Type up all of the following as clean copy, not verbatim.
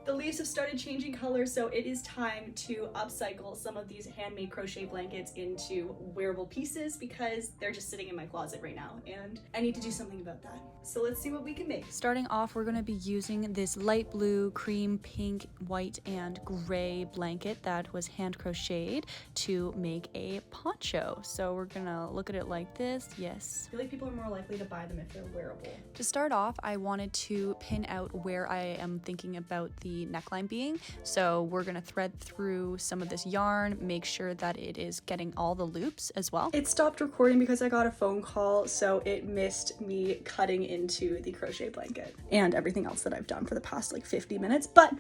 The leaves have started changing color, so it is time to upcycle some of these handmade crochet blankets into wearable pieces because they're just sitting in my closet right now and I need to do something about that. So let's see what we can make. Starting off, we're going to be using this light blue, cream, pink, white, and gray blanket that was hand crocheted to make a poncho. So we're going to look at it like this. Yes. I feel like people are more likely to buy them if they're wearable. To start off, I wanted to pin out where I am thinking about the neckline being. So we're gonna thread through some of this yarn, make sure that it is getting all the loops as well. It stopped recording because I got a phone call, so it missed me cutting into the crochet blanket and everything else that I've done for the past like 50 minutes, but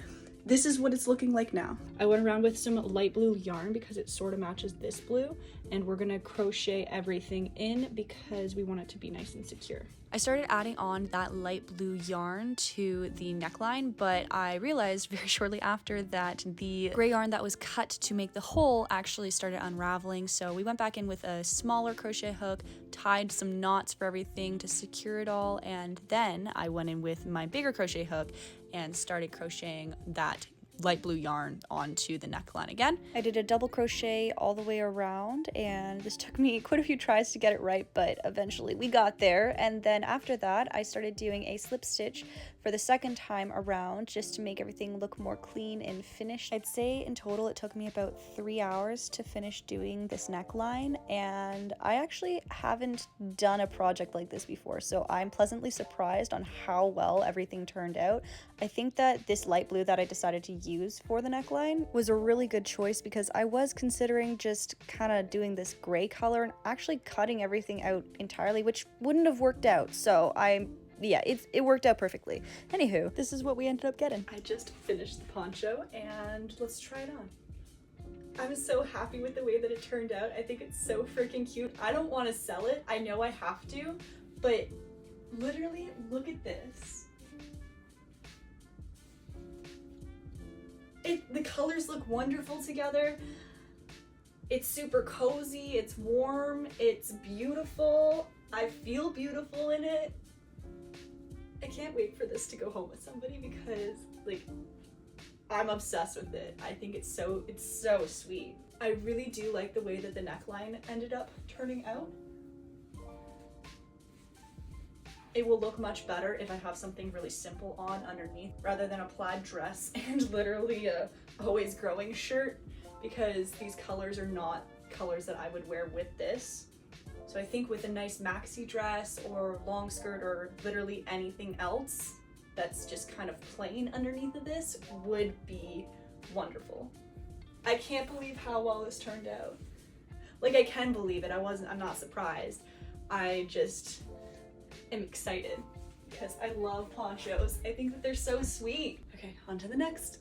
this is what it's looking like now. I went around with some light blue yarn because it sort of matches this blue, and we're gonna crochet everything in because we want it to be nice and secure. I started adding on that light blue yarn to the neckline, but I realized very shortly after that the gray yarn that was cut to make the hole actually started unraveling, so we went back in with a smaller crochet hook, tied some knots for everything to secure it all, and then I went in with my bigger crochet hook and started crocheting that light blue yarn onto the neckline again. I did a double crochet all the way around, and this took me quite a few tries to get it right, but eventually we got there. And then after that, I started doing a slip stitch for the second time around just to make everything look more clean and finished. I'd say in total it took me about 3 hours to finish doing this neckline, and I actually haven't done a project like this before, so I'm pleasantly surprised on how well everything turned out. I think that this light blue that I decided to use for the neckline was a really good choice because I was considering just kind of doing this gray color and actually cutting everything out entirely, which wouldn't have worked out. So yeah, it worked out perfectly. Anywho, this is what we ended up getting. I just finished the poncho and let's try it on. I'm so happy with the way that it turned out. I think it's so freaking cute. I don't want to sell it. I know I have to, but literally look at this. The colors look wonderful together. It's super cozy, it's warm, it's beautiful. I feel beautiful in it. I can't wait for this to go home with somebody because like I'm obsessed with it. I think it's so sweet. I really do like the way that the neckline ended up turning out. It will look much better if I have something really simple on underneath rather than a plaid dress and literally a always growing shirt, because these colors are not colors that I would wear with this. So I think with a nice maxi dress or long skirt or literally anything else that's just kind of plain underneath of this would be wonderful. I can't believe how well this turned out. Like, I can believe it. I'm not surprised. I just am excited because I love ponchos. I think that they're so sweet. Okay, on to the next.